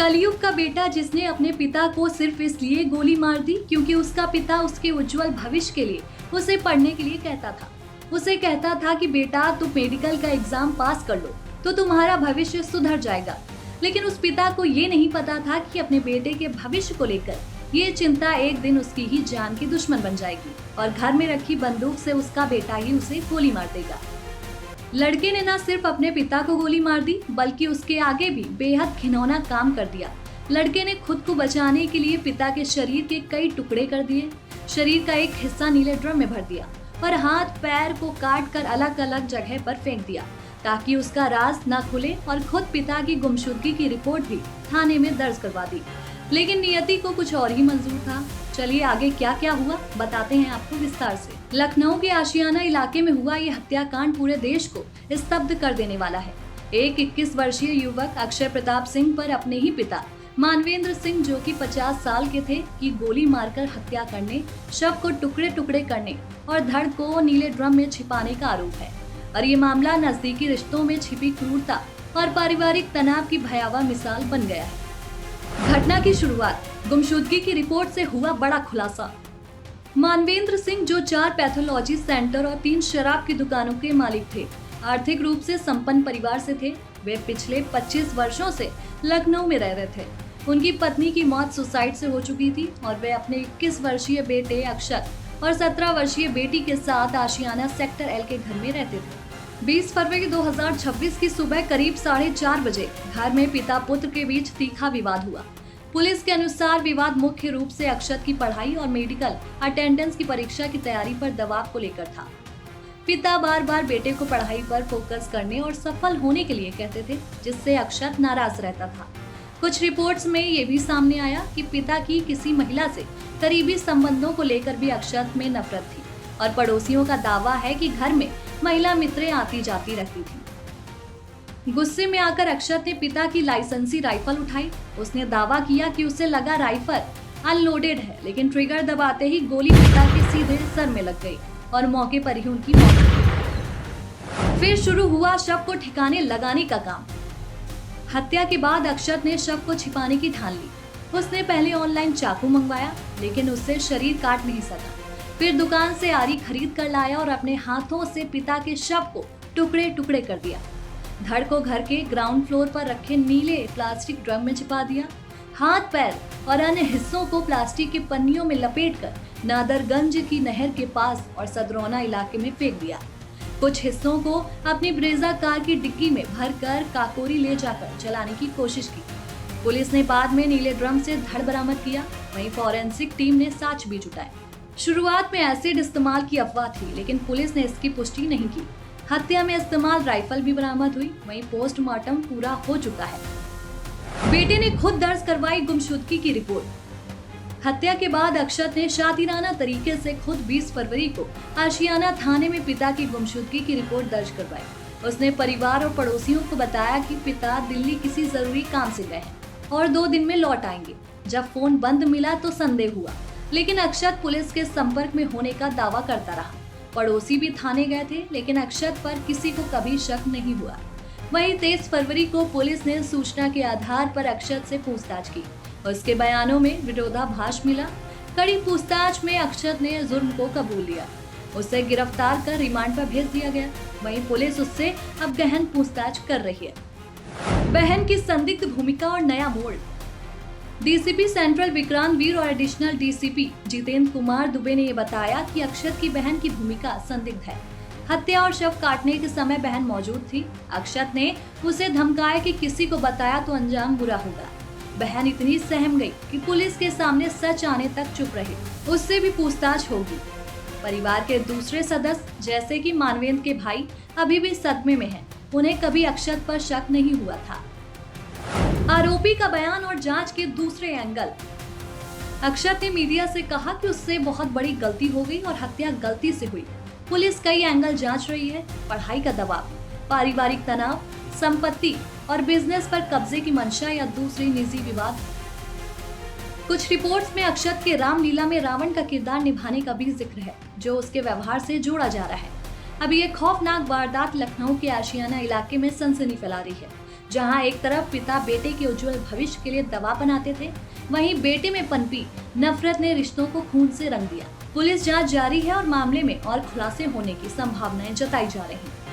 कलयुग का बेटा जिसने अपने पिता को सिर्फ इसलिए गोली मार दी क्योंकि उसका पिता उसके उज्जवल भविष्य के लिए उसे पढ़ने के लिए कहता था। उसे कहता था कि बेटा तुम मेडिकल का एग्जाम पास कर लो तो तुम्हारा भविष्य सुधर जाएगा। लेकिन उस पिता को ये नहीं पता था कि अपने बेटे के भविष्य को लेकर ये चिंता एक दिन उसकी ही जान की दुश्मन बन जाएगी और घर में रखी बंदूक से उसका बेटा ही उसे गोली मार देगा। लड़के ने न सिर्फ अपने पिता को गोली मार दी बल्कि उसके आगे भी बेहद घिनौना काम कर दिया। लड़के ने खुद को बचाने के लिए पिता के शरीर के कई टुकड़े कर दिए, शरीर का एक हिस्सा नीले ड्रम में भर दिया और हाथ पैर को काट कर अलग अलग जगह पर फेंक दिया ताकि उसका राज न खुले और खुद पिता की गुमशुदगी की रिपोर्ट भी थाने में दर्ज करवा दी। लेकिन नियति को कुछ और ही मंजूर था। चलिए आगे क्या क्या हुआ बताते हैं आपको विस्तार से। लखनऊ के आशियाना इलाके में हुआ ये हत्याकांड पूरे देश को स्तब्ध कर देने वाला है। एक 21 वर्षीय युवक अक्षय प्रताप सिंह पर अपने ही पिता मानवेंद्र सिंह जो कि 50 साल के थे की गोली मारकर हत्या करने, शव को टुकड़े टुकड़े करने और धड़ को नीले ड्रम में छिपाने का आरोप है। और ये मामला नजदीकी रिश्तों में छिपी क्रूरता और पारिवारिक तनाव की भयावह मिसाल बन गया है। घटना की शुरुआत गुमशुदगी की रिपोर्ट से हुआ बड़ा खुलासा। मानवेंद्र सिंह जो 4 पैथोलॉजी सेंटर और 3 शराब की दुकानों के मालिक थे, आर्थिक रूप से संपन्न परिवार से थे। वे पिछले 25 वर्षों से लखनऊ में रह रहे थे। उनकी पत्नी की मौत सुसाइड से हो चुकी थी और वे अपने 21 वर्षीय बेटे अक्षत और 17 वर्षीय बेटी के साथ आशियाना सेक्टर एल के घर में रहते थे। 20 फरवरी 2026 की सुबह करीब 4:30 बजे घर में पिता पुत्र के बीच तीखा विवाद हुआ। पुलिस के अनुसार विवाद मुख्य रूप से अक्षत की पढ़ाई और मेडिकल अटेंडेंस की परीक्षा की तैयारी पर दबाव को लेकर था। पिता बार बार बेटे को पढ़ाई पर फोकस करने और सफल होने के लिए कहते थे, जिससे अक्षत नाराज रहता था। कुछ रिपोर्ट्स में ये भी सामने आया कि पिता की किसी महिला से करीबी संबंधों को लेकर भी अक्षत में नफरत थी और पड़ोसियों का दावा है कि घर में महिला मित्रें आती जाती रहती थी। गुस्से में आकर अक्षत ने पिता की लाइसेंसी राइफल उठाई। उसने दावा किया कि उसे लगा राइफल अनलोडेड है, लेकिन ट्रिगर दबाते ही गोली पिता के सीधे सर में लग गई और मौके पर ही उनकी मौत हो गई। फिर शुरू हुआ शव को ठिकाने लगाने का काम। हत्या के बाद अक्षत ने शव को छिपाने की ठान ली। उसने पहले ऑनलाइन चाकू मंगवाया, लेकिन उससे शरीर काट नहीं सका। फिर दुकान से आरी खरीद कर लाया और अपने हाथों से पिता के शव को टुकड़े टुकड़े कर दिया। धड़ को घर के ग्राउंड फ्लोर पर रखे नीले प्लास्टिक ड्रम में छिपा दिया। हाथ पैर और अन्य हिस्सों को प्लास्टिक के पन्नियों में लपेटकर नादरगंज की नहर के पास और सदरौना इलाके में फेंक दिया। कुछ हिस्सों को अपनी ब्रेजा कार की डिक्की में भरकर काकोरी ले जाकर जलाने की कोशिश की। पुलिस ने बाद में नीले ड्रम से धड़ बरामद किया। वहीं फॉरेंसिक टीम ने साक्ष्य भी जुटाए। शुरुआत में एसिड इस्तेमाल की अफवाह थी, लेकिन पुलिस ने इसकी पुष्टि नहीं की। हत्या में इस्तेमाल राइफल भी बरामद हुई। वहीं पोस्टमार्टम पूरा हो चुका है। बेटे ने खुद दर्ज करवाई गुमशुदगी की रिपोर्ट। हत्या के बाद अक्षत ने शातिराना तरीके से खुद 20 फरवरी को आशियाना थाने में पिता की गुमशुदगी की रिपोर्ट दर्ज करवाई। उसने परिवार और पड़ोसियों को बताया कि पिता दिल्ली किसी जरूरी काम से गए हैं और 2 दिन में लौट आएंगे। जब फोन बंद मिला तो संदेह हुआ, लेकिन अक्षत पुलिस के संपर्क में होने का दावा करता रहा। पड़ोसी भी थाने गए थे, लेकिन अक्षत पर किसी को कभी शक नहीं हुआ। वहीं 23 फरवरी को पुलिस ने सूचना के आधार पर अक्षत से पूछताछ की। उसके बयानों में विरोधाभास मिला। कड़ी पूछताछ में अक्षत ने जुर्म को कबूल लिया। उसे गिरफ्तार कर रिमांड पर भेज दिया गया। वहीं पुलिस उससे अब गहन पूछताछ कर रही है। बहन की संदिग्ध भूमिका और नया मोड़। डीसीपी सेंट्रल विक्रांत वीर और एडिशनल डीसीपी जितेंद्र कुमार दुबे ने बताया कि अक्षत की बहन की भूमिका संदिग्ध है। हत्या और शव काटने के समय बहन मौजूद थी। अक्षत ने उसे धमकाया कि किसी को बताया तो अंजाम बुरा होगा। बहन इतनी सहम गई कि पुलिस के सामने सच आने तक चुप रही। उससे भी पूछताछ होगी। परिवार के दूसरे सदस्य जैसे कि मानवेंद्र के भाई अभी भी सदमे में हैं। उन्हें कभी अक्षत पर शक नहीं हुआ था। आरोपी का बयान और जांच के दूसरे एंगल। अक्षत ने मीडिया से कहा कि उससे बहुत बड़ी गलती हो गई और हत्या गलती से हुई। पुलिस कई एंगल जांच रही है। पढ़ाई का दबाव, पारिवारिक तनाव, संपत्ति और बिजनेस पर कब्जे की मंशा या दूसरे निजी विवाद। कुछ रिपोर्ट्स में अक्षत के रामलीला में रावण का किरदार निभाने का भी जिक्र है, जो उसके व्यवहार से जोड़ा जा रहा है। अब ये खौफनाक वारदात लखनऊ के आशियाना इलाके में सनसनी फैला रही है। जहां एक तरफ पिता बेटे के उज्जवल भविष्य के लिए दवा बनाते थे, वहीं बेटे में पनपी नफरत ने रिश्तों को खून से रंग दिया। पुलिस जांच जारी है और मामले में और खुलासे होने की संभावनाएं जताई जा रही हैं।